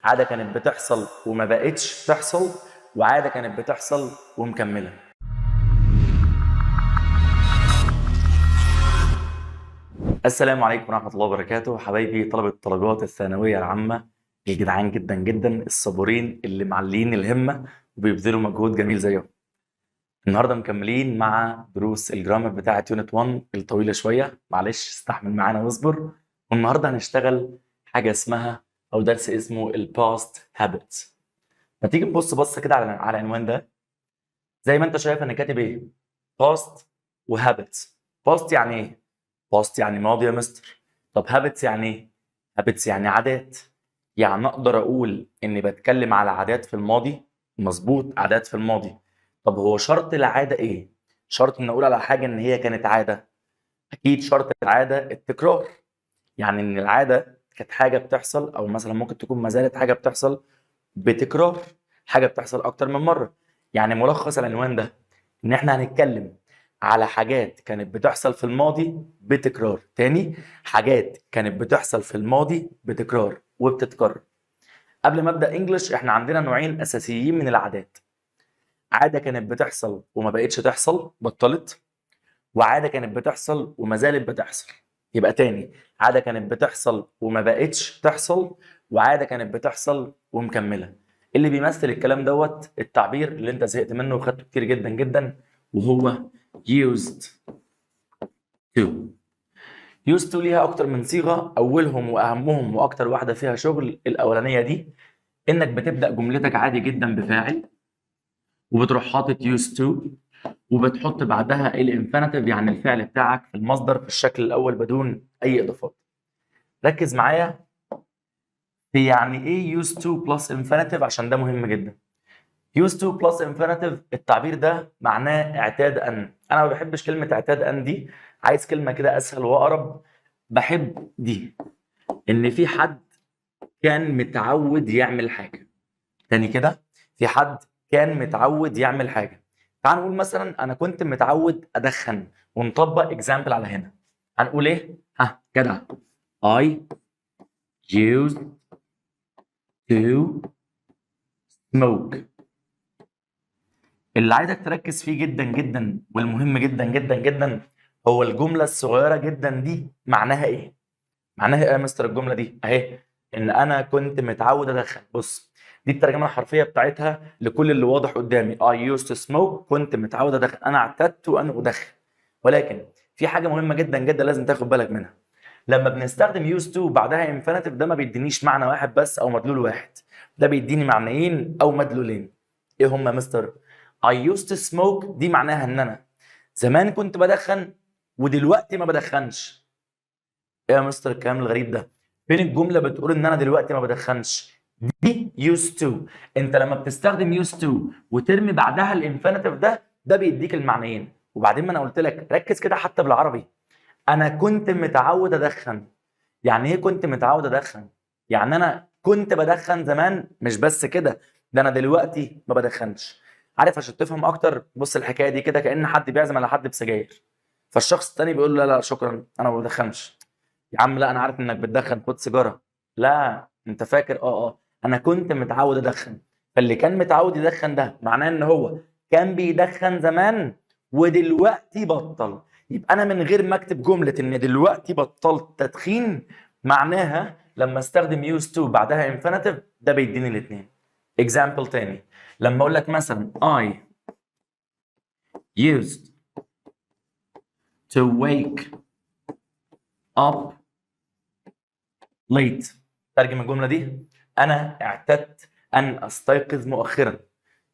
عادة كانت بتحصل وما بقتش تحصل، وعادة كانت بتحصل ومكملة. السلام عليكم ورحمة الله وبركاته، حبايبي طلبة درجات الثانوية العامة الجدعان جدا جدا الصبورين اللي معلين الهمة وبيبذلوا مجهود جميل زيهم. النهارده مكملين مع دروس الجرامر بتاعة يونت 1 الطويلة شوية، معلش استحمل معانا واصبر. والنهارده هنشتغل حاجة اسمها أو درس اسمه الباست هابتس. ما تيجي نبص بصة كده على العنوان ده. زي ما انت شايف انا كاتب ايه؟ باست وهابتس. باست يعني ايه؟ باست يعني ماضي يا مستر. طب هابتس يعني ايه؟ هابتس يعني عادات. يعني اقدر اقول اني بتكلم على عادات في الماضي. مظبوط، عادات في الماضي. طب هو شرط العادة ايه؟ شرط ان اقول على حاجة ان هي كانت عادة؟ اكيد شرط العادة التكرار. يعني ان العادة كانت حاجة بتحصل، او مثلا ممكن تكون ما زالت حاجة بتحصل بتكرار، حاجة بتحصل اكتر من مرة. يعني ملخص العنوان ده ان احنا هنتكلم على حاجات كانت بتحصل في الماضي بتكرار. تاني، حاجات كانت بتحصل في الماضي بتكرار وبتتكرر. قبل ما ابدا انجلش، احنا عندنا نوعين اساسيين من العادات. عاده كانت بتحصل وما بقتش تحصل، بطلت. وعاده كانت بتحصل وما زالت بتحصل. يبقى تاني، عاده كانت بتحصل وما بقتش تحصل، وعاده كانت بتحصل ومكمله. اللي بيمثل الكلام دوت التعبير اللي انت زهقت منه وخدته كتير جدا جدا، وهو used to. used to ليها اكتر من صيغه، اولهم واهمهم واكتر واحده فيها شغل الاولانيه دي، انك بتبدا جملتك عادي جدا بفاعل، وبتروح حاطط used to، وبتحط بعدها الانفينيتيف يعني الفعل بتاعك في المصدر في الشكل الاول بدون اي اضافات. ركز معايا في يعني ايه used to plus infinitive عشان ده مهم جدا. used to plus infinitive التعبير ده معناه اعتاد ان. انا ما بحبش كلمه اعتاد ان دي، عايز كلمه كده اسهل واقرب. بحب دي، ان في حد كان متعود يعمل حاجه. تاني كده، في حد كان متعود يعمل حاجه. تعال نقول مثلا انا كنت متعود ادخن، ونطبق اكزامبل على هنا. هنقول ايه؟ ها جدع. I used to smoke. اللي عايزك تركز فيه جدا جدا والمهم جدا جدا جدا هو الجمله الصغيره جدا دي معناها ايه؟ معناها ايه يا مستر الجمله دي؟ اهي، ان انا كنت متعود ادخن. بص، دي الترجمه الحرفيه بتاعتها لكل اللي واضح قدامي. I used to smoke، كنت متعود ادخن، انا اعتدت ان ادخن. ولكن في حاجه مهمه جدا جدا لازم تاخد بالك منها. لما بنستخدم used to بعدها infinitive، ده ما بيدينيش معنى واحد بس او مدلول واحد، ده بيديني معنيين او مدلولين. ايه هم يا مستر؟ I used to smoke دي معناها ان انا زمان كنت بدخن ودلوقتي ما بدخنش. ايه يا مستر الكلام الغريب ده؟ فين الجمله بتقول ان انا دلوقتي ما بدخنش؟ دي used to. انت لما بتستخدم used to وترمي بعدها الانفينيتيف ده بيديك المعنيين. وبعدين ما انا قلت لك ركز كده حتى بالعربي. انا كنت متعود ادخن. يعني ايه كنت متعود ادخن؟ يعني انا كنت بدخن زمان، مش بس كده، ده انا دلوقتي ما بدخنش. عارف عشان تفهم اكتر، بص الحكايه دي كده كأن حد بيعزم على حد بسجاير، فالشخص التاني بيقول له لا لا شكرا انا ما بدخنش. يا عم لا، انا عارف انك بتدخن، خد سيجاره. لا انت فاكر انا كنت متعود ادخن. فاللي كان متعود يدخن ده معناه ان هو كان بيدخن زمان ودلوقتي بطل. يبقى انا من غير ما اكتب جمله ان دلوقتي بطلت تدخين، معناها لما استخدم used to بعدها infinitive ده بيديني الاثنين. example تاني، لما اقول لك مثلا I used to wake up late. ترجم الجمله دي، انا اعتدت ان استيقظ مؤخرا.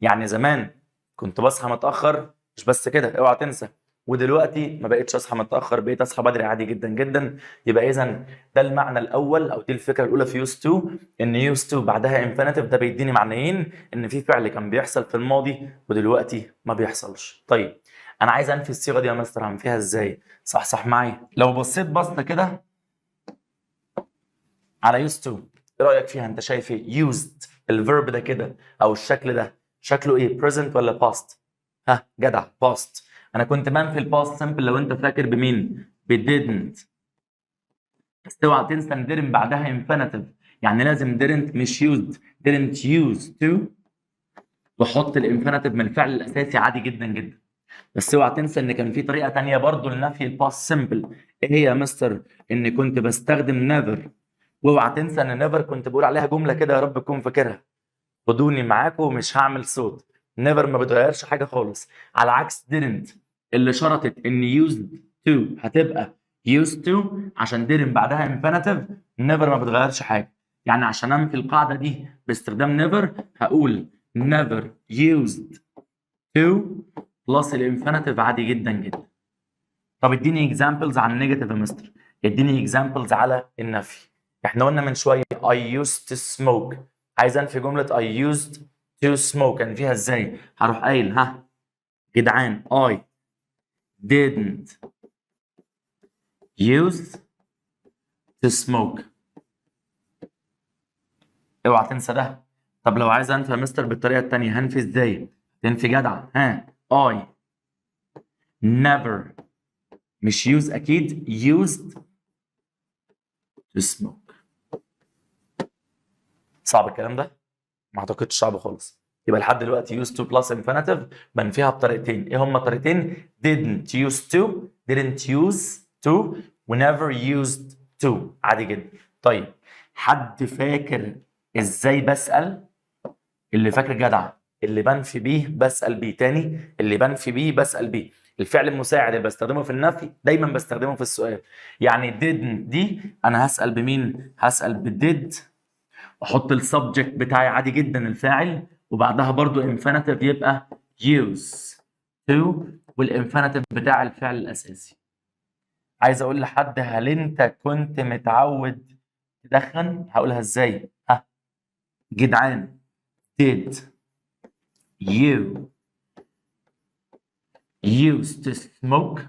يعني زمان كنت بصحى متاخر، مش بس كده اوعى تنسى، ودلوقتي ما بقتش اصحى متاخر، بقيت اصحى بدري عادي جدا جدا. يبقى اذا ده المعنى الاول او دي الفكره الاولى في used to، ان used to بعدها infinitive ده بيديني معنيين، ان في فعل كان بيحصل في الماضي ودلوقتي ما بيحصلش. طيب انا عايز انفي الصيغه دي يا مستر، هنفيها ازاي؟ صح معايا. لو بصيت بصه كده على used to، ايه رايك فيها؟ انت شايف ايه؟ used الفيرب ده كده او الشكل ده شكله ايه؟ present ولا past؟ ها جدع، past. انا كنت منفي الباست سمبل لو انت فاكر بمين؟ didn't. بس اوعى تنسى ان بعدها infinitive. يعني لازم didn't مش used didn't use to واحط الانفينيتيف من الفعل الاساسي عادي جدا جدا. بس اوعى تنسى ان كان في طريقه تانية برضو لنفي الباست سمبل. ايه هي يا مستر؟ اني كنت بستخدم نيفر. واوعى تنسى ان نيفر كنت بقول عليها جمله كده، يا رب تكون فاكرها: خدوني معاكم ومش هعمل صوت. نيفر ما بتغيرش حاجه خالص، على عكس didn't اللي شرطت ان used to هتبقى used to عشان didn't بعدها infinitive. نيفر ما بتغيرش حاجه. يعني عشان انفي القاعده دي باستخدام نيفر هقول never used to بلس الانفينيتيف عادي جدا جدا. طب اديني اكزامبلز عن النيجاتيف يا مستر. اديني اكزامبلز على النفي. احنا قلنا من شويه I used to smoke. عايز انفي جمله I used to smoke انفيها ازاي؟ هروح قايل جدعان I didn't use to smoke. اوعى تنسى ده. طب لو عايز انفي يا مستر بالطريقه الثانيه هنفي ازاي؟ تنفي جدع. I never مش use اكيد used to smoke. صعب الكلام ده؟ ما اعتقدش صعب خالص. يبقى لحد دلوقتي used to plus infinitive بنفيها بطريقتين. ايه هما الطريقتين؟ didn't used to و never used to عادي جدا. طيب حد فاكر ازاي بسأل؟ اللي فاكر جدع. اللي بنفي بيه بسأل بيه تاني. اللي بنفي بيه بسأل بيه. الفعل المساعد اللي بستخدمه في النفي دايما بستخدمه في السؤال. يعني didn't دي انا هسأل بمين؟ هسأل بدid واحط السبجكت بتاعي عادي جدا الفاعل، وبعدها برضو infinitive يبقى use to والinfinitive بتاع الفعل الاساسي. عايز اقول لحد هل انت كنت متعود تدخن؟ هقولها ازاي؟ جدعان did you used to smoke؟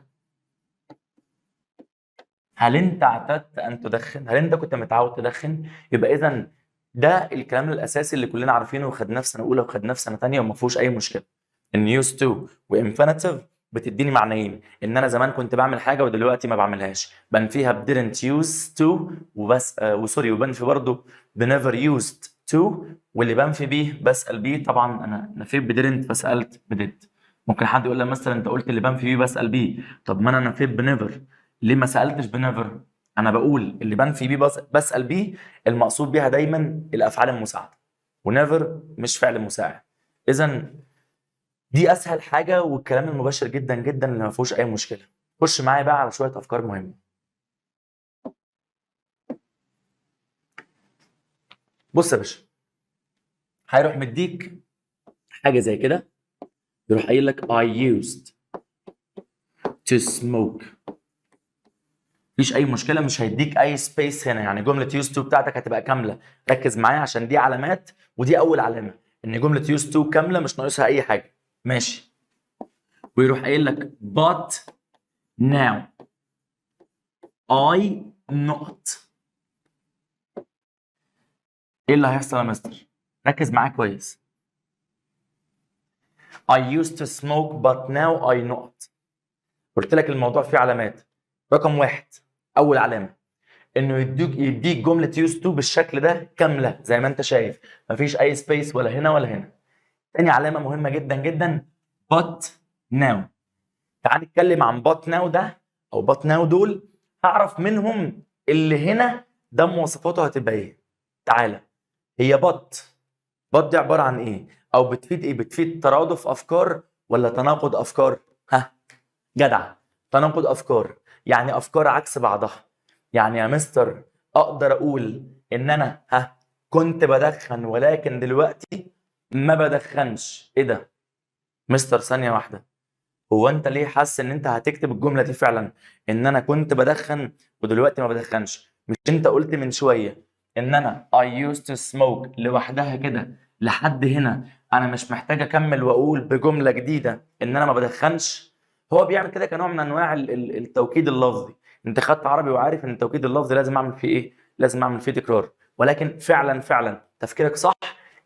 هل انت اعتدت ان تدخن؟ هل انت كنت متعود تدخن؟ يبقى اذا ده الكلام الاساسي اللي كلنا عارفينه وخدناه في سنه اولى وخدناه في سنه ثانيه وما فيهوش اي مشكله. ان used to وانفينيتيف بتديني معنيين: ان انا زمان كنت بعمل حاجه ودلوقتي ما بعملهاش، بنفيها ب didn't used to وبس وسوري، وبنفي برضه ب never used to، واللي بنفي بيه بسال بيه. طبعا انا نفيت ب didn't فسالت ب did. ممكن حد يقول لي مثلا انت قلت اللي بنفي بيه بسال بيه، طب ما انا نفيت ب never ليه ما سالتش ب never؟ انا بقول اللي بنفي بيه بسال بيه المقصود بيها دايما الافعال المساعده، ونيفر مش فعل مساعد. اذا دي اسهل حاجه والكلام المباشر جدا جدا اللي ما فيهوش اي مشكله. خش معايا بقى على شويه افكار مهمه. بص يا باشا، هيروح مديك حاجه زي كده، يروح قايل لك I used to smoke. مفيش اي مشكله، مش هيديك اي سبيس هنا. يعني جمله used to بتاعتك هتبقى كامله. ركز معايا عشان دي علامات، ودي اول علامه ان جمله used to كامله مش ناقصها اي حاجه. ماشي. ويروح قايل لك but now I not. ايه اللي هيحصل يا مستر؟ ركز معايا كويس. I used to smoke but now I not. قلت لك الموضوع فيه علامات. رقم واحد، اول علامه انه يديك جمله used to بالشكل ده كامله زي ما انت شايف، مفيش اي سبيس ولا هنا ولا هنا. تاني علامه مهمه جدا جدا but now. تعال نتكلم عن but now ده او but now دول، هعرف منهم اللي هنا ده مواصفاته هتبقى ايه. تعالى، هي but دي عباره عن ايه؟ او بتفيد ايه؟ بتفيد ترادف افكار ولا تناقض افكار؟ جدع، تناقض افكار. يعني افكار عكس بعضها. يعني يا مستر اقدر اقول ان انا كنت بدخن ولكن دلوقتي ما بدخنش. ايه ده مستر؟ ثانيه واحده، هو انت ليه حاسس ان انت هتكتب الجمله دي فعلا ان انا كنت بدخن ودلوقتي ما بدخنش؟ مش انت قلت من شويه ان انا I used to smoke لوحدها كده لحد هنا؟ انا مش محتاج اكمل واقول بجمله جديده ان انا ما بدخنش. هو بيعمل كده كنوع من انواع التوكيد اللفظي. انت خدت عربي وعارف ان التوكيد اللفظي لازم اعمل فيه ايه؟ لازم اعمل فيه تكرار. ولكن فعلا تفكيرك صح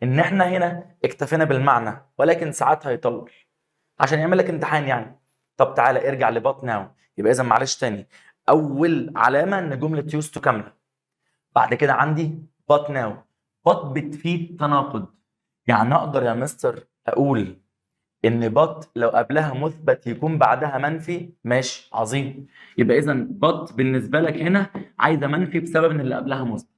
ان احنا هنا اكتفينا بالمعنى، ولكن ساعات هيطول عشان يعمل لك امتحان يعني. طب تعالى ارجع لبات ناو. يبقى اذا معلش تاني، اول علامه ان جمله يوز تو كامله. بعد كده عندي but now. but بتفيد تناقض. يعني اقدر يا مستر اقول ان but لو قبلها مثبت يكون بعدها منفي؟ ماشي، عظيم. يبقى اذا but بالنسبه لك هنا عايزه منفي بسبب ان اللي قبلها مثبت.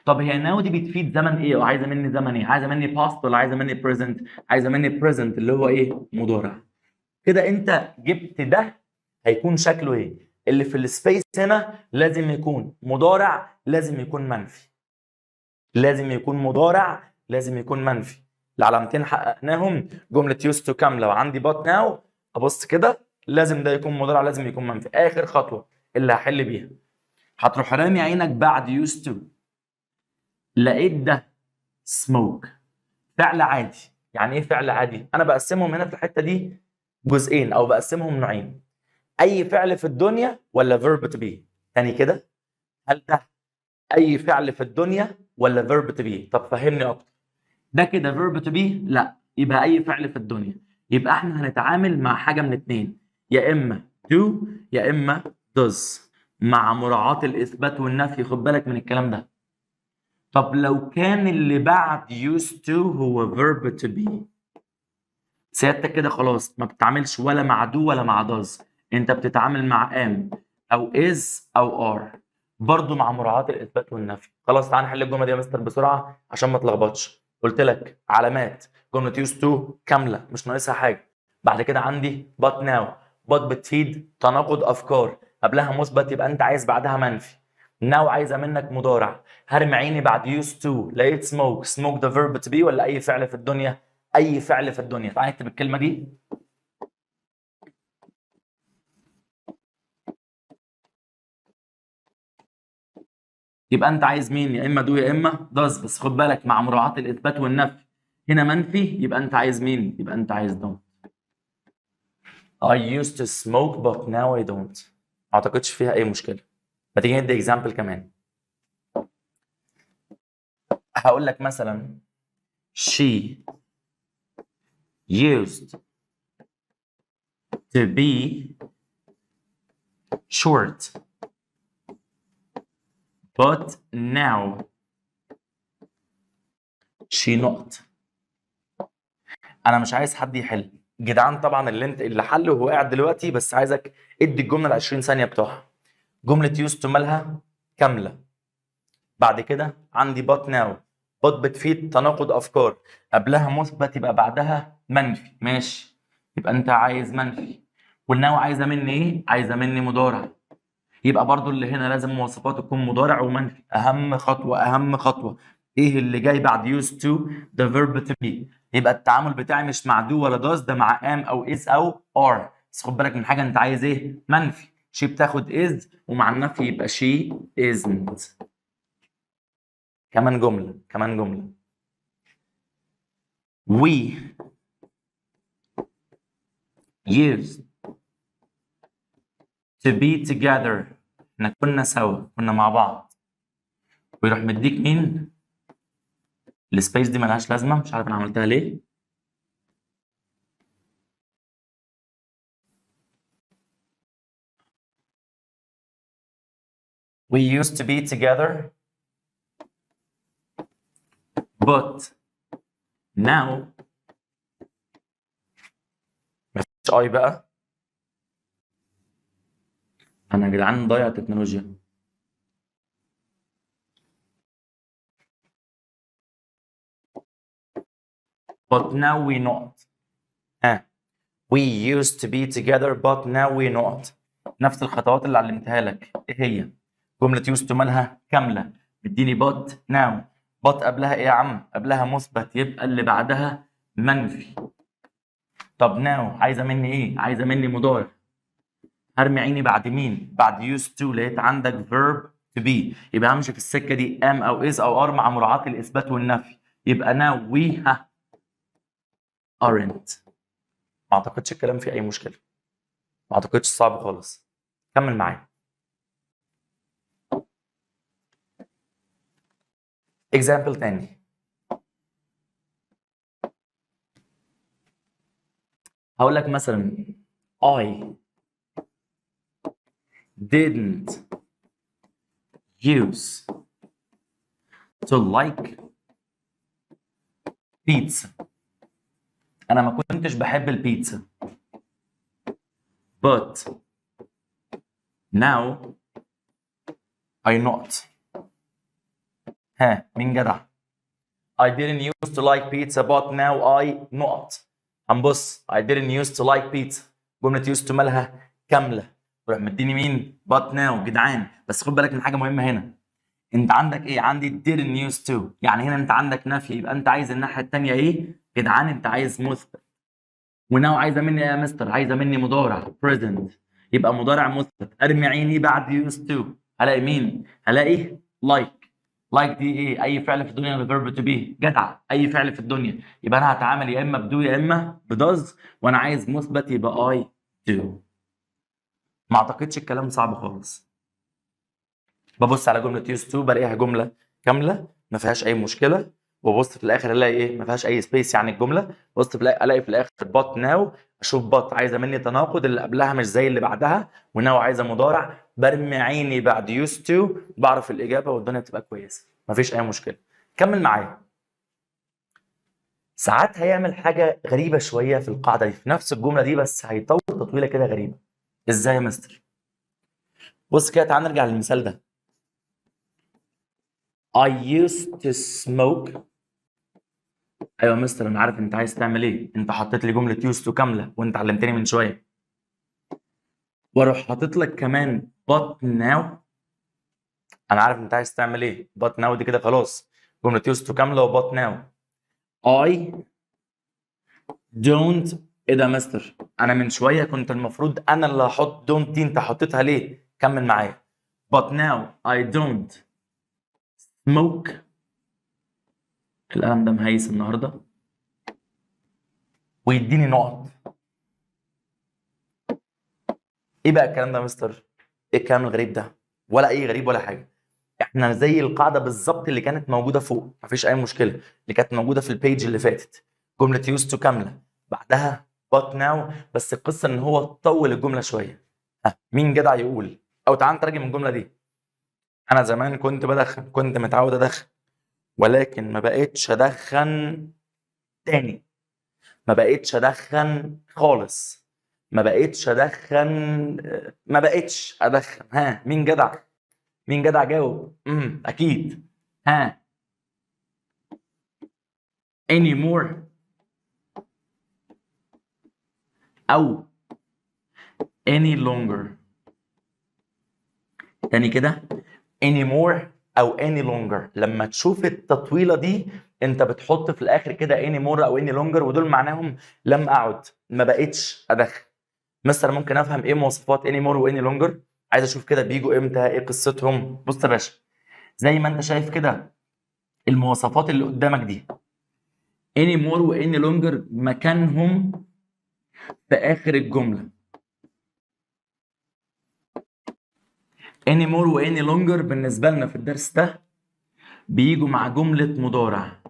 طب هي now دي بتفيد زمن ايه؟ او عايزه مني زمن ايه؟ عايزه مني past ولا عايزه مني present؟ عايزه مني present اللي هو ايه؟ مضارع. كده انت جبت ده هيكون شكله ايه؟ اللي في السبيس هنا لازم يكون مضارع، لازم يكون منفي. لازم يكون مضارع، لازم يكون منفي. العلامتين حققناهم. جمله used to كامله وعندي but now. ابص كده لازم ده يكون مضارع، لازم يكون منفي. اخر خطوه اللي هحل بيها، هتروح رامي عينك بعد used to، لقيت ده smoke فعل عادي. يعني ايه فعل عادي؟ انا بقسمهم هنا في الحته دي جزئين او بقسمهم نوعين. اي فعل في الدنيا ولا verb to be؟ تاني كده، هل ده اي فعل في الدنيا ولا verb to be؟ طب فهمني اكتر. ده كده verb to be؟ لا، يبقى اي فعل في الدنيا. يبقى احنا هنتعامل مع حاجه من اتنين، يا اما do يا اما does، مع مراعاه الاثبات والنفي. خد بالك من الكلام ده. طب لو كان اللي بعد used to هو verb to be، سيادتك كده خلاص ما بتتعاملش ولا مع do ولا مع does، انت بتتعامل مع am او is او are، برضو مع مراعاة الاثبات والنفي. خلاص تعال نحل الجمله دي يا مستر بسرعه عشان ما تلخبطش. قلت لك علامات جمله used to كامله مش ناقصها حاجه. بعد كده عندي but now. but بتفيد تناقض افكار، قبلها مثبت يبقى انت عايز بعدها منفي. now عايزه منك مضارع. هرمي عيني بعد used to، لقيت smoke. smoke ده verb to be ولا اي فعل في الدنيا؟ اي فعل في الدنيا. تعال نكتب الكلمه دي. يبقى انت عايز مين؟ يا اما دو يا اما داز، بس خد بالك مع مراعاه الاثبات والنفي. هنا منفي يبقى انت عايز مين؟ يبقى انت عايز دونت. I used to smoke but now I don't. ما اعتقدش فيها اي مشكله. ما تيجي ندي اكزامبل كمان. هقول لك مثلا she used to be short but now she not. انا مش عايز حد يحل جدعان طبعا، اللي حل وهو قاعد دلوقتي، بس عايزك ادي الجمله ال 20 ثانيه بتوعها. جمله يوست مالها كامله. بعد كده عندي بات ناو. بات بتفيد تناقض افكار، قبلها مثبت يبقى بعدها منفي. ماشي، يبقى انت عايز منفي. والناو عايزه مني ايه؟ عايزه مني مضارع. يبقى برضو اللي هنا لازم مواصفاته تكون مضارع ومنفي. اهم خطوه اهم خطوه، ايه اللي جاي بعد used to؟ ده verb to be. يبقى التعامل بتاعي مش مع do ولا does، ده مع am او is او are. بس خد بالك من حاجه، انت عايز ايه؟ منفي. she بتاخد is ومع النفي يبقى she isn't. كمان جمله كمان جمله. we used to be together. احنا كنا سوا، كنا مع بعض. ويروح مديك مين؟ السبيس دي ملهاش لازمه، مش عارف انا عملتها ليه. We used to be together but now. مفيش اي بقى. انا يا جدعان ضايع التكنولوجيا. but now we not. we used to be together but now we not. نفس الخطوات اللي علمتها لك. ايه هي؟ جملة used to مالها كاملة، اديني but now. but قبلها ايه يا عم؟ قبلها مثبت يبقى اللي بعدها منفي. طب now عايزة مني ايه؟ عايزة مني مضارع. هرمي عيني بعد مين؟ بعد used to، لقيت عندك verb to be، يبقى همشي في السكة دي am او is او are مع مراعاة الإثبات والنفي. يبقى now we aren't. ما اعتقدش الكلام فيه أي مشكلة، ما اعتقدش صعب خالص. كمل معايا. example تاني. هقول لك مثلا I didn't use to like pizza. انا ما كنتش بحب البيتزا but now I not. ها مين جدع؟ I didn't used to like pizza but now I not. هنبص I didn't used to like pizza. جملة used to مالها كاملة. روح مديني مين؟ but now جدعان. بس خد بالك من حاجة مهمة هنا. انت عندك ايه؟ عندي didn't used to. يعني هنا انت عندك نفي، يبقى انت عايز الناحية التانية ايه؟ جدعان انت عايز مثبت. وناو عايزة مني يا مستر؟ عايزة مني مضارع present. يبقى مضارع مثبت. ارمي عيني بعد used to. هلاقي مين؟ هلاقي like. لايك دي ايه؟ اي فعل في الدنيا الفيرب تو بي. جدع، اي فعل في الدنيا. يبقى انا هتعامل يا اما بدو يا اما بداز، وانا عايز مثبت يبقى اي دو. ما اعتقدش الكلام صعب خالص. ببص على جمله يوز تو بلاقيها جمله كامله ما فيهاش اي مشكله، وببص في الاخر الاقي ايه؟ ما فيهاش اي سبيس يعني الجمله. ببص الاقي في الاخر بات ناو. اشوف بات عايزه مني تناقض، اللي قبلها مش زي اللي بعدها، وناو عايزه مضارع. برمي عيني بعد يوز تو، بعرف الاجابه والدنيا بتبقى كويسه، ما فيش اي مشكله. كمل معايا. ساعات هيعمل حاجه غريبه شويه في القاعده دي، في نفس الجمله دي، بس هيطول تطويله كده غريبه. ازاي يا مستر؟ بص كده، تعال نرجع للمثال ده. I used to smoke. ايوه يا مستر انا عارف انت عايز تعمل ايه. انت حطيت لي جمله used to كامله وانت علمتني من شويه، واروح حاطط لك كمان but now. انا عارف انت عايز تعمل ايه. but now دي كده خلاص جمله used to كامله و but now. I don't. ايه ده يا مستر؟ انا من شويه كنت المفروض انا اللي هحط don't دي، انت حطيتها ليه؟ كمل معايا. but now I don't smoke. القلم ده مهيس النهارده ويديني نقط. ايه بقى الكلام ده يا مستر؟ ايه الكلام الغريب ده؟ ولا اي غريب ولا حاجه. احنا زي القاعده بالظبط اللي كانت موجوده فوق، مفيش اي مشكله، اللي كانت موجوده في البيج اللي فاتت. جمله used to كامله بعدها but now، بس القصه ان هو طول الجمله شويه. مين جدع يقول؟ او تعال نترجم الجمله دي. انا زمان كنت بدخن، كنت متعود ادخن، ولكن ما بقتش ادخن تاني. ما بقتش ادخن خالص. ما بقتش ادخن. ما بقتش ادخن. ها مين جدع؟ مين جدع جاوب؟ اكيد. ها anymore او any longer. تاني كده anymore او any longer. لما تشوف التطويله دي انت بتحط في الاخر كده anymore او any longer، ودول معناهم لم اعد، ما بقتش ادخن. مستر ممكن افهم ايه مواصفات anymore و any longer؟ عايز اشوف كده بيجوا امتى، ايه قصتهم. بص يا باشا، زي ما انت شايف كده المواصفات اللي قدامك دي، anymore و any longer مكانهم في اخر الجمله. anymore و any longer بالنسبه لنا في الدرس ده بيجوا مع جمله مضارع.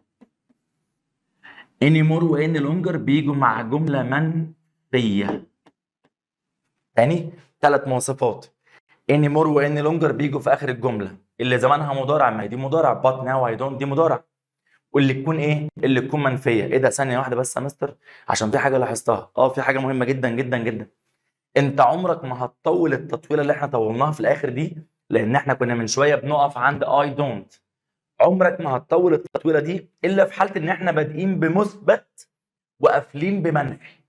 anymore و any longer بيجوا مع جمله منفيه. تاني 3 مواصفات. anymore و any longer بيجوا في اخر الجمله اللي زمانها مضارع، ما هي دي مضارع. but now I don't دي مضارع. واللي تكون ايه؟ اللي تكون منفيه. ايه ده؟ ثانيه واحده بس يا مستر، عشان في حاجه لاحظتها. في حاجه مهمه جدا جدا جدا. انت عمرك ما هتطول التطويله اللي احنا طولناها في الاخر دي، لان احنا كنا من شويه بنقف عند I don't. عمرك ما هتطول التطويله دي الا في حاله ان احنا بادئين بمثبت وقافلين بمنفي.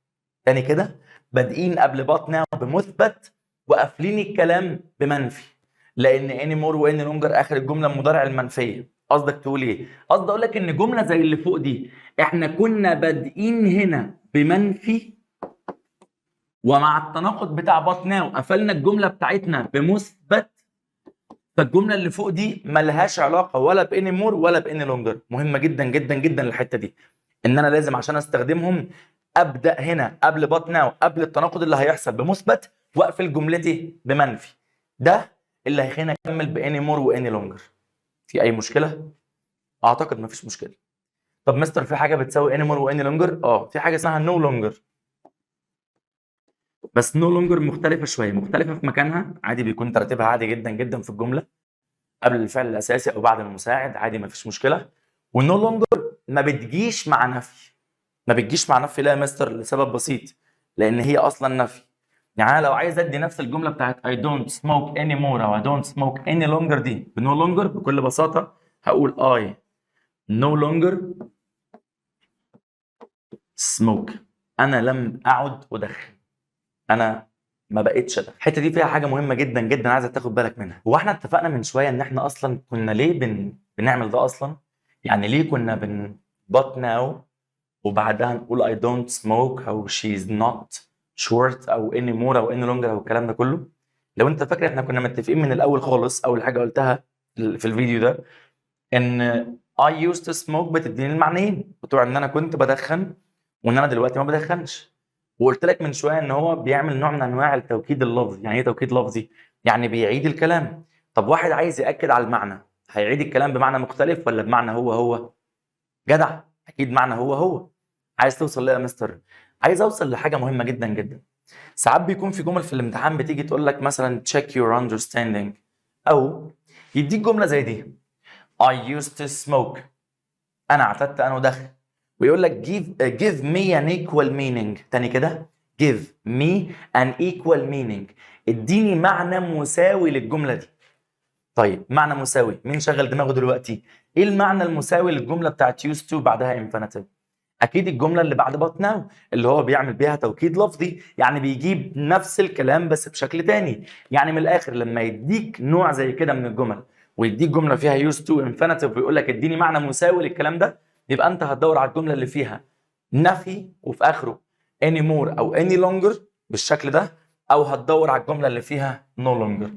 تاني كده، بادئين قبل but now بمثبت وقافلين الكلام بمنفي. لان anymore و any longer اخر الجمله المضارع المنفيه. قصدك تقول ايه؟ قصدي اقول لك ان جمله زي اللي فوق دي احنا كنا بادئين هنا بمنفي، ومع التناقض بتاع but now قفلنا الجمله بتاعتنا بمثبت. فالجمله اللي فوق دي ملهاش علاقه ولا ب anymore ولا ب any longer. مهمه جدا جدا جدا الحته دي، ان انا لازم عشان استخدمهم ابدا هنا قبل but now، قبل التناقض اللي هيحصل بمثبت، واقفل جملتي بمنفي. ده اللي هيخلينا اكمل ب anymore و any longer. في اي مشكله؟ اعتقد مفيش مشكله. طب مستر في حاجه بتساوي anymore و any longer؟ في حاجه اسمها no longer. بس no longer مختلفه شويه، مختلفه في مكانها. عادي بيكون ترتيبها عادي جدا جدا في الجمله، قبل الفعل الاساسي او بعد المساعد عادي مفيش مشكله. ونو لونجر ما بتجيش مع نفي. ما بتجيش مع نفي لا يا مستر لسبب بسيط، لان هي اصلا نفي. يعني انا لو عايز ادي نفس الجمله بتاعت I don't smoke anymore او I don't smoke any longer دي بنو لونجر، بكل بساطه هقول I no longer smoke. انا لم اعد ادخن، انا ما بقتش ادخن. الحته دي فيها حاجه مهمه جدا جدا عايزك تاخد بالك منها. هو احنا اتفقنا من شويه ان احنا اصلا كنا ليه بنعمل ده اصلا؟ يعني ليه كنا but now وبعدها نقول I don't smoke او she's not short او anymore او any longer او الكلام ده كله؟ لو انت فاكر احنا كنا متفقين من الاول خالص، اول حاجه قلتها في الفيديو ده ان I used to smoke بتديني المعنيين بتوع ان انا كنت بدخن وان انا دلوقتي ما بدخنش. وقلت لك من شويه ان هو بيعمل نوع من انواع التوكيد اللفظي. يعني ايه توكيد لفظي؟ يعني بيعيد الكلام. طب واحد عايز ياكد على المعنى، هيعيد الكلام بمعنى مختلف ولا بمعنى هو؟ جدع، اكيد معنى هو. عايز توصل ليه يا مستر؟ عايز اوصل لحاجه مهمه جدا جدا. ساعات بيكون في جمل في الامتحان بتيجي تقول لك مثلا check your understanding، او يديك جمله زي دي I used to smoke، انا اعتدت ان ادخن، ويقول لك give me an equal meaning. تاني كده give me an equal meaning، اديني معنى مساوي للجمله دي. طيب معنى مساوي، مين شغل دماغه دلوقتي؟ ايه المعنى المساوي للجمله بتاعت used to بعدها infinitive؟ اكيد الجمله اللي بعد but now اللي هو بيعمل بيها توكيد لفظي، يعني بيجيب نفس الكلام بس بشكل تاني. يعني من الاخر لما يديك نوع زي كده من الجمل ويديك جمله فيها used to infinitive ويقول لك اديني معنى مساوي للكلام ده، يبقى انت هتدور على الجمله اللي فيها نفي وفي اخره anymore او any longer بالشكل ده، او هتدور على الجمله اللي فيها no longer.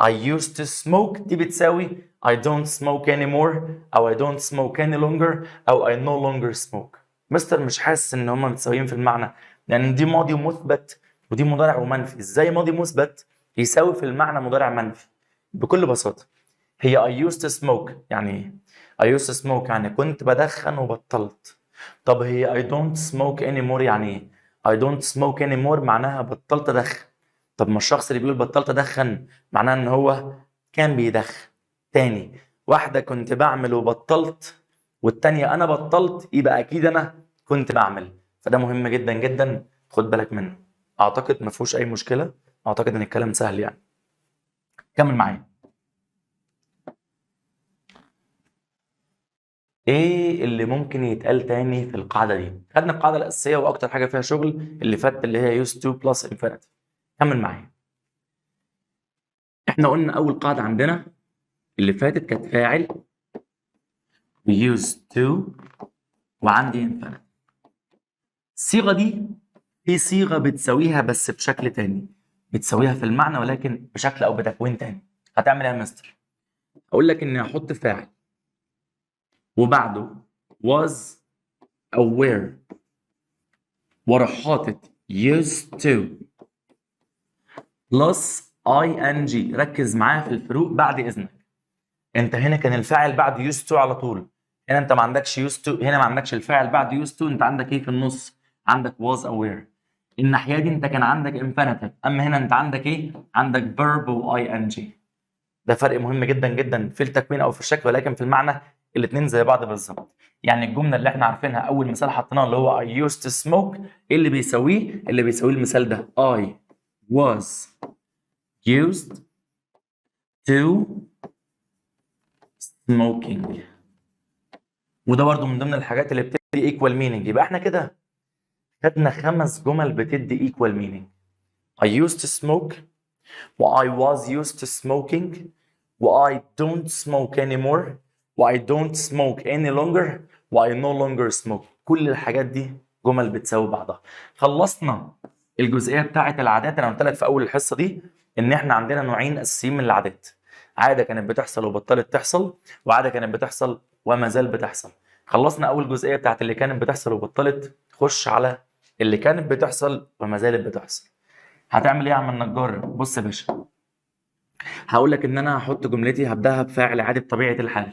I used to smoke دي بتساوي I don't smoke anymore او I don't smoke any longer او I no longer smoke. مستر مش حاسس ان هما متساويين في المعنى، لان دي ماضي مثبت ودي مضارع ومنفي. ازاي ماضي مثبت يساوي في المعنى مضارع منفي؟ بكل بساطه هي I used to smoke يعني ايه؟ I used to smoke يعني كنت بدخن وبطلت. طب هي I don't smoke anymore يعني ايه؟ I don't smoke anymore معناها بطلت ادخن. طب ما الشخص اللي بيقول بطلت ادخن معناه ان هو كان بيدخن. تاني واحده كنت بعمل وبطلت، والتانيه انا بطلت، يبقى اكيد انا كنت بعمل. فده مهم جدا جدا، خد بالك منه. اعتقد ما فيهوش اي مشكله، اعتقد ان الكلام سهل يعني. كمل معايا. ايه اللي ممكن يتقال تاني في القاعده دي؟ خدنا القاعده الاساسيه واكتر حاجه فيها شغل اللي فات اللي هي used to plus infinitive. كمل معايا. احنا قلنا اول قاعده عندنا اللي فاتت كانت فاعل used to وعندي infinitive. الصيغه دي في صيغه بتساويها بس بشكل تاني، بتساويها في المعنى ولكن بشكل او بتكوين تاني. هتعمل ايه يا مستر؟ اقول لك اني هحط فاعل وبعده was او were واروح حاطط used to plus ing. ركز معايا في الفروق بعد اذنك. انت هنا كان الفاعل بعد used to على طول، هنا انت ما عندكش used to، هنا ما عندكش الفاعل بعد used to، انت عندك ايه في النص؟ عندك was او were. الناحيه دي انت كان عندك infinitive، اما هنا انت عندك ايه؟ عندك verb و ing. ده فرق مهم جدا جدا في التكوين او في الشكل، ولكن في المعنى الاثنين زي بعض بالظبط. يعني الجمله اللي احنا عارفينها اول مثال حطيناه اللي هو I used to smoke، ايه اللي بيساويه؟ اللي بيساويه المثال ده I was used to smoking. وده برضو من ضمن الحاجات اللي بتدي equal meaning. يبقى احنا كده خدنا 5 جمل بتدي equal meaning. I used to smoke و I was used to smoking و I don't smoke anymore و I don't smoke any longer و I no longer smoke. كل الحاجات دي جمل بتساوي بعضها. خلصنا الجزئيه بتاعه العادات. انا قلت لك في اول الحصه دي ان احنا عندنا نوعين اساسيين من العادات: عاده كانت بتحصل وبطلت تحصل، وعاده كانت بتحصل وما زال بتحصل. خلصنا اول جزئيه بتاعه اللي كانت بتحصل وبطلت، خش على اللي كانت بتحصل وما زالت بتحصل. هتعمل ايه يا عم النجار؟ بص يا باشا، هقول لك ان انا هحط جملتي هبداها بفاعل عادي بطبيعه الحال،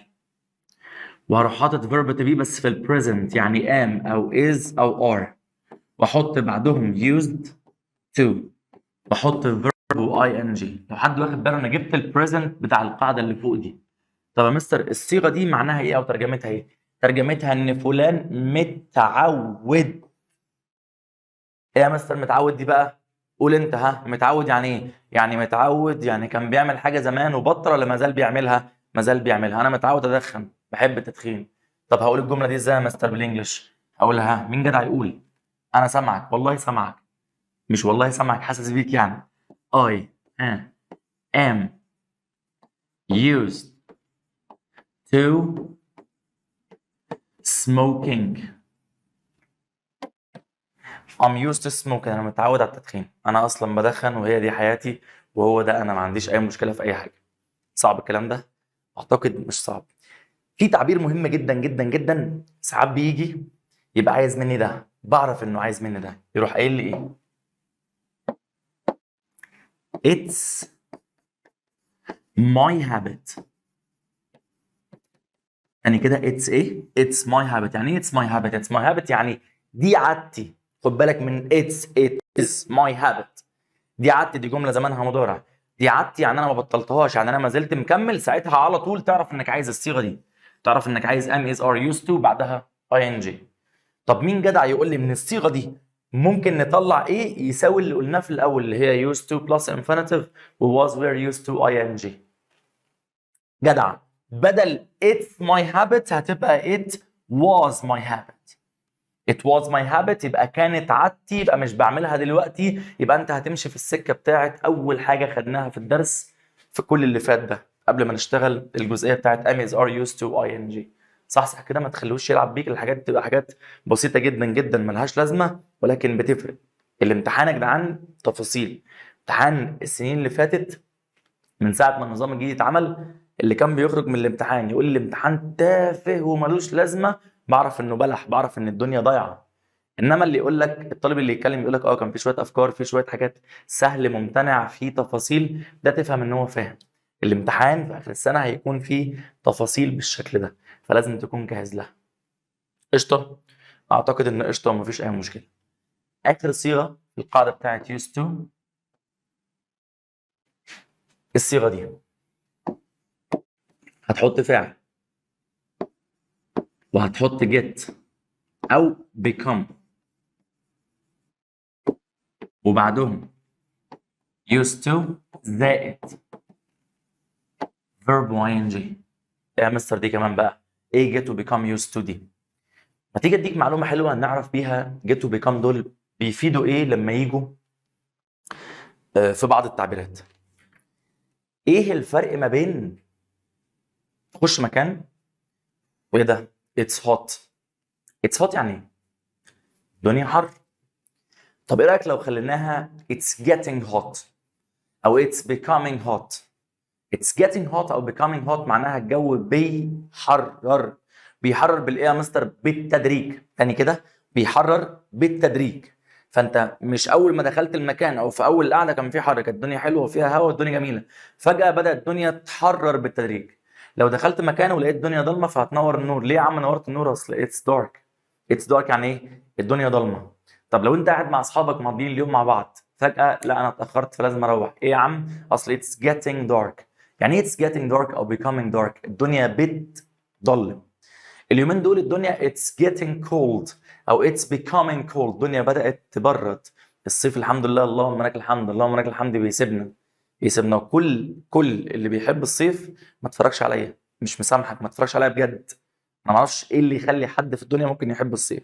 وهروح حاطط verb to be بس في البريزنت يعني am او is او are، واحط بعدهم used to، واحط verb و ing. لو حد واخد باله انا جبت البريزنت بتاع القاعده اللي فوق دي، طب يا مستر الصيغه دي معناها ايه او ترجمتها ايه؟ ترجمتها ان فلان متعود. ايه يا مستر متعود دي بقى؟ قول انت، ها متعود يعني ايه؟ يعني متعود يعني كان بيعمل حاجه زمان وبطل ولا ما زال بيعملها؟ ما زال بيعملها. انا متعود ادخن، بحب التدخين. طب هقول الجمله دي ازاي يا مستر بالانجلش؟ هقولها، ها مين جدع يقول؟ انا سامعك، والله سامعك، مش والله سامعك، حاسس بيك يعني. I am used to smoking. I'm used to smoking. انا متعود على التدخين، انا اصلا بدخن وهي دي حياتي وهو ده انا، ما عنديش اي مشكله في اي حاجه. صعب الكلام ده؟ اعتقد مش صعب. في تعبير مهم جدا جدا جدا ساعات بيجي يبقى عايز مني ده، بعرف انه عايز مني ده، يروح قايل لي ايه؟ It's my habit. يعني كده it's ايه؟ It's my habit. يعني ايه it's my habit؟ It's my habit يعني دي عادتي. خد بالك من it is my habit. دي عادتي، دي جمله زمانها مضارع. دي عادتي يعني انا ما بطلتهاش، يعني انا ما زلت مكمل. ساعتها على طول تعرف انك عايز الصيغه دي، تعرف انك عايز am is are used to بعدها ing. طب مين جدع يقول لي من الصيغه دي ممكن نطلع ايه يساوي اللي قلناه في الاول اللي هي used to plus infinitive و was were used to ing؟ جدع، بدل it's my habit هتبقى it was my habit. It was my habit يبقى كانت عادتي، يبقى مش بعملها دلوقتي. يبقى انت هتمشي في السكه بتاعت اول حاجه خدناها في الدرس في كل اللي فات ده قبل ما نشتغل الجزئيه بتاعت am is are used to ing. صح كده، ما تخلوش يلعب بيك. الحاجات دي بتبقى حاجات بسيطه جدا جدا ملهاش لازمه ولكن بتفرق. الامتحان يا جدعان تفاصيل. امتحان السنين اللي فاتت من ساعه ما النظام الجديد اتعمل، اللي كان بيخرج من الامتحان يقول لي الامتحان تافه وملوش لازمه، بعرف انه بلح، بعرف ان الدنيا ضايعه. انما اللي يقول لك، الطالب اللي يتكلم يقول لك كان في شويه افكار، في شويه حاجات سهل ممتنع، في تفاصيل، ده تفهم ان هو فاهم. الامتحان في اخر السنه هيكون فيه تفاصيل بالشكل ده، فلازم تكون جاهز لها. قشطه؟ اعتقد ان قشطه ومفيش اي مشكله. اخر صيغه في القاعده بتاعت used to الصيغه دي، هتحط فعل وهتحط get او become وبعدهم used to زائد verb ing. يا مستر دي كمان بقى ايه get و become used to دي؟ ما تيجي اديك معلومه حلوه نعرف بيها get و become دول بيفيدوا ايه لما يجوا في بعض التعبيرات. ايه الفرق ما بين تخش مكان وايه ده it's hot؟ it's hot يعني ايه؟ الدنيا حر. طب ايه رايك لو خليناها it's getting hot او it's becoming hot؟ it's getting hot او becoming hot معناها الجو بيحرر. بيحرر بالايه يا مستر؟ بالتدريج. تاني كده، بيحرر بالتدريج. فانت مش اول ما دخلت المكان او في اول القعده كان في حر، كانت الدنيا حلوه وفيها هواء والدنيا جميله، فجاه بدات الدنيا تحرر بالتدريج. لو دخلت مكان ولقيت الدنيا ضلمه فهتنور النور. ليه يا عم نورت النور؟ اصل اتس دارك. اتس دارك يعني ايه؟ الدنيا ضلمه. طب لو انت قاعد مع اصحابك مقضيين اليوم مع بعض، فجاه لا انا اتاخرت فلازم اروح، ايه يا عم؟ اصل اتس getting dark. يعني ايه it's getting dark او becoming dark؟ الدنيا بتضلم. اليومين دول الدنيا it's getting cold او it's becoming cold، الدنيا بدأت تبرد. الصيف الحمد لله، اللهم لك الحمد، اللهم لك الحمد، بيسيبنا. وكل اللي بيحب الصيف ما تفرجش عليا، مش مسامحك، ما تفرجش عليا بجد. انا ما اعرفش ايه اللي يخلي حد في الدنيا ممكن يحب الصيف.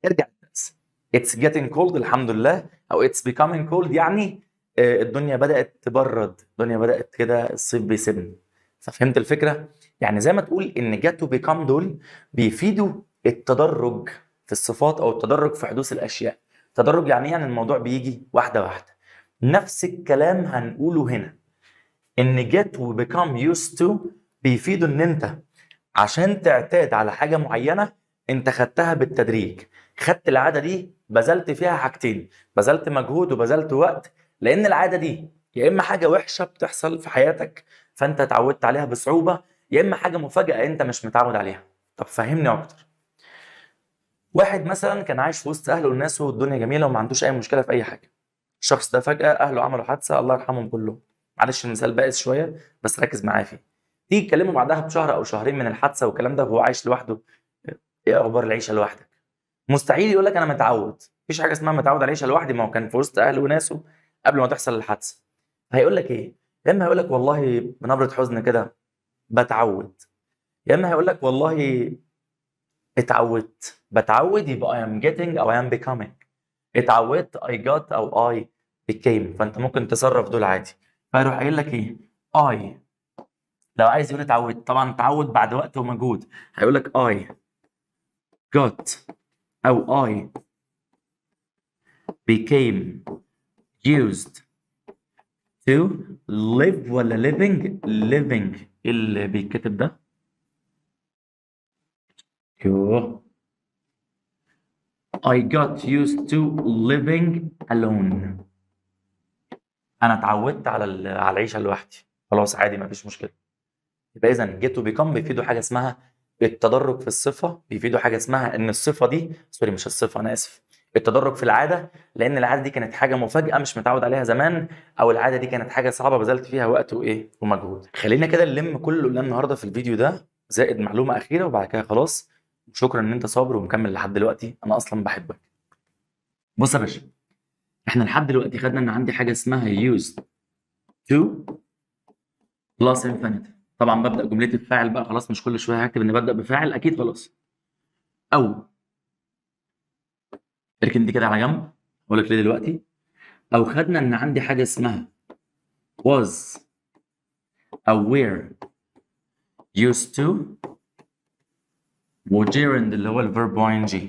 ارجع للناس. it's getting cold الحمد لله او it's becoming cold يعني الدنيا بدأت تبرد، الدنيا بدأت كده الصيف بيسيبني. ففهمت الفكرة؟ يعني زي ما تقول ان get و become دول بيفيدوا التدرج في الصفات او التدرج في حدوث الاشياء. تدرج يعني ايه؟ يعني الموضوع بيجي واحدة واحدة. نفس الكلام هنقوله هنا، ان get و become used to بيفيدوا ان انت عشان تعتاد على حاجة معينة انت خدتها بالتدريج. خدت العادة دي بذلت فيها حاجتين، بذلت مجهود وبذلت وقت، لان العادة دي يا اما حاجة وحشة بتحصل في حياتك فانت اتعودت عليها بصعوبة، يا اما حاجة مفاجأة انت مش متعود عليها. طب فهمني اكتر. واحد مثلا كان عايش في وسط اهله والناس والدنيا جميلة وما عندوش اي مشكلة في اي حاجة. الشخص ده فجأة اهله عملوا حادثة، الله يرحمهم كلهم. معلش المثال بائس شوية بس ركز معايا فيه. تيجي تكلمه بعدها بشهر او شهرين من الحادثه والكلام ده وهو عايش لوحده، ايه اخبار العيشه لوحدك؟ مستحيل يقول لك انا متعود. مفيش حاجه اسمها متعود على العيشه لوحدي، ما هو كان في وسط اهله وناسه قبل ما تحصل الحادثه. هيقول لك ايه؟ يا اما هيقول لك والله بنبره حزن كده بتعود، يا اما هيقول لك والله اتعودت. بتعود يبقى I am getting او I am becoming. اتعودت I got او I became. فانت ممكن تصرف دول عادي. فيروح قايل لك ايه؟ I. لو عايز يقول اتعودت، طبعا تعود بعد وقت ومجهود، هيقول لك I got او I became used to live ولا living؟ living اللي بيتكتب ده يوه. I got used to living alone. انا اتعودت على العيشه لوحدي، خلاص عادي ما فيش مشكله. يبقى اذا get وبيكم بيفيدوا حاجه اسمها التدرج في الصفه، بيفيدوا حاجه اسمها ان الصفه دي سوري مش الصفه انا اسف، التدرج في العاده، لان العاده دي كانت حاجه مفاجاه مش متعود عليها زمان، او العاده دي كانت حاجه صعبه بذلت فيها وقت وايه ومجهود. خلينا كده نلم كل اللي قلناه النهارده في الفيديو ده زائد معلومه اخيره وبعد كده خلاص. شكرا ان انت صابر ومكمل لحد دلوقتي، انا اصلا بحبك. بص يا باشا، احنا لحد دلوقتي خدنا ان عندي حاجه اسمها used to plus infinitive. طبعا ببدا جملتي بفاعل بقى، خلاص مش كل شويه هكتب اني ببدا بفاعل، اكيد خلاص. او اركن دي كده على جنب، اقول لك ليه دلوقتي. او خدنا ان عندي حاجه اسمها was او were used to و gerund اللي هو الverb ing.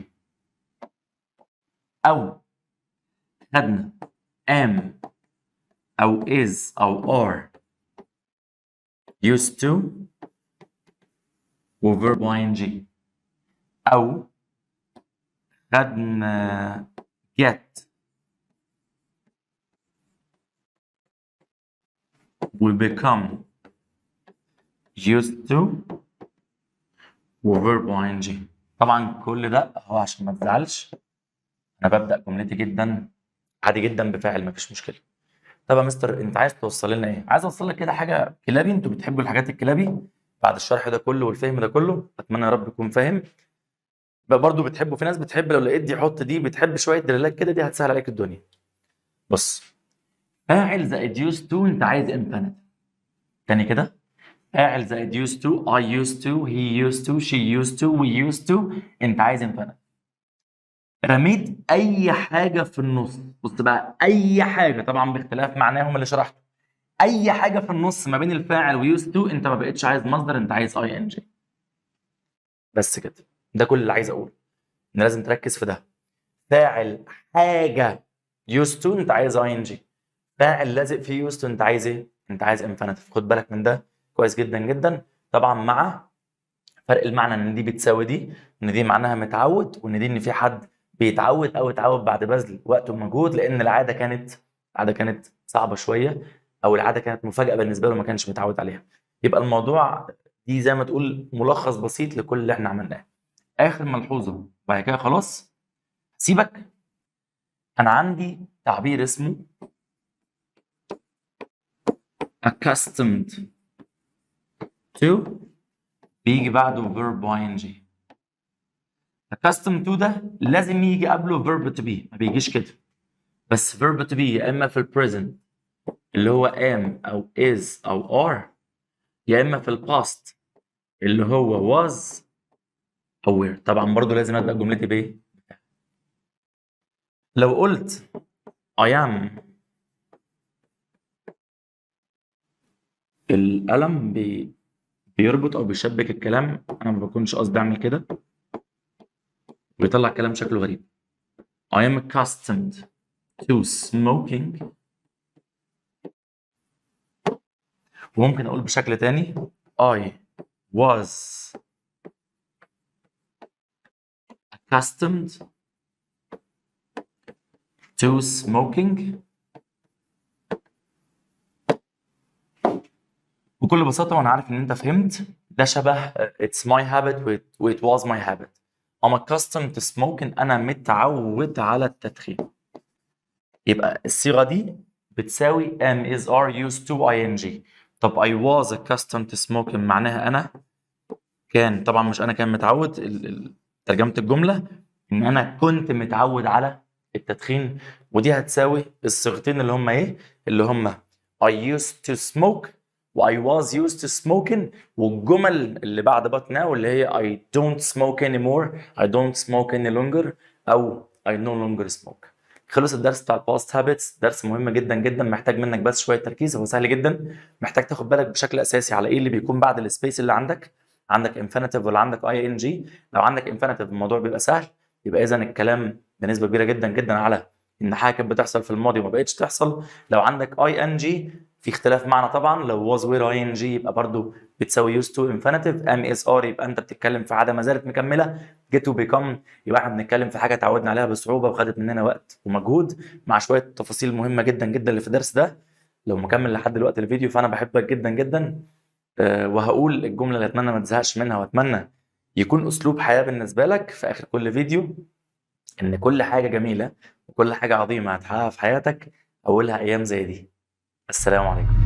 او خدنا am او is او are used to و verb ing. او خدنا get و become used to و verb ing. طبعا كل ده اهو عشان ما تزعلش، انا ببدا جملتي جدا عادي جدا بفاعل مفيش مشكله. طب يا مستر انت عايز توصل لنا ايه؟ عايز اوصل لك كده حاجه كلابي، انتوا بتحبوا الحاجات الكلابي. بعد الشرح ده كله والفهم ده كله اتمنى يا رب تكون فاهم. بقى برضو بتحبوا، في ناس بتحب لو لقيت دي حط دي، بتحب شويه دلالات كده، دي هتسهل عليك الدنيا. بص، فاعل زائد used to انت عايز infinitive. تاني كده، فاعل زائد used to I used to he used to she used to we used to انت عايز infinitive. رميت اي حاجه في النص، بص بقى اي حاجه طبعا باختلاف معناهم اللي شرحته، اي حاجه في النص ما بين الفاعل ويوز تو انت ما بقتش عايز مصدر، انت عايز اي ان جي. بس كده، ده كل اللي عايز اقوله، ان لازم تركز في ده. فاعل حاجه يوز تو انت عايز اي ان جي، فاعل لازق في يوز تو انت عايز ايه؟ انت عايز انفينيتيف. خد بالك من ده كويس جدا جدا، طبعا مع فرق المعنى ان دي بتساوي دي، ان دي معناها متعود، وان دي ان في حد بيتعود او اتعود بعد بذل وقت ومجهود، لان العاده كانت صعبه شويه، او العاده كانت مفاجاه بالنسبه له ما كانش متعود عليها. يبقى الموضوع دي زي ما تقول ملخص بسيط لكل اللي احنا عملناه. اخر ملحوظه بعد كده خلاص سيبك. انا عندي تعبير اسمه accustomed to بيجي بعده verb ing. accustomed to ده لازم يجي قبله verb to be، ما بيجيش كده. بس verb to be يا اما في البريزنت اللي هو am او is او are، يا اما في الباست اللي هو was او were. طبعا برضو لازم ابدا جملتي بايه؟ لو قلت I am، القلم بيربط او بيشبك الكلام، انا ما بكونش قصدي اعمل كده، بيطلع كلام شكله غريب. I am accustomed to smoking. وممكن اقول بشكل تاني I was accustomed to smoking. بكل بساطة وأنا عارف إن أنت فهمت، ده شبه it's my habit و it was my habit. I'm accustomed to smoking، أنا متعود على التدخين. يبقى الصيغة دي بتساوي am is are used to ing. طب I was accustomed to smoking معناها أنا كان، طبعا مش أنا كان متعود، ترجمة الجملة إن أنا كنت متعود على التدخين، ودي هتساوي الصيغتين اللي هما إيه؟ اللي هما I used to smoke و I was used to smoking، والجمل اللي بعد but now اللي هي I don't smoke anymore، I don't smoke any longer، أو I no longer smoke. خلص الدرس بتاع الباست هابتس، درس مهم جدا جدا، محتاج منك بس شويه تركيز، هو سهل جدا، محتاج تاخد بالك بشكل اساسي على ايه اللي بيكون بعد السبيس اللي عندك انفينيتيف ولا عندك اي ان جي. لو عندك انفينيتيف الموضوع بيبقى سهل، يبقى اذا الكلام بنسبه كبيره جدا جدا على ان حاجه كانت بتحصل في الماضي وما بقتش تحصل. لو عندك اي ان جي في اختلاف معنى طبعا، لو was where اي ان جي يبقى برضو بتساوي used to infinitive، ام اس ار يبقى انت بتتكلم في عاده ما زالت مكمله، get to become يبقى احنا بنتكلم في حاجه اتعودنا عليها بصعوبه وخدت مننا وقت ومجهود، مع شويه تفاصيل مهمه جدا جدا اللي في الدرس ده. لو مكمل لحد دلوقتي الفيديو فانا بحبك جدا جدا. وهقول الجمله اللي اتمنى ما تزهقش منها، واتمنى يكون اسلوب حياه بالنسبه لك في اخر كل فيديو، ان كل حاجه جميله وكل حاجه عظيمه هتحققها في حياتك اولها ايام زي دي. السلام عليكم.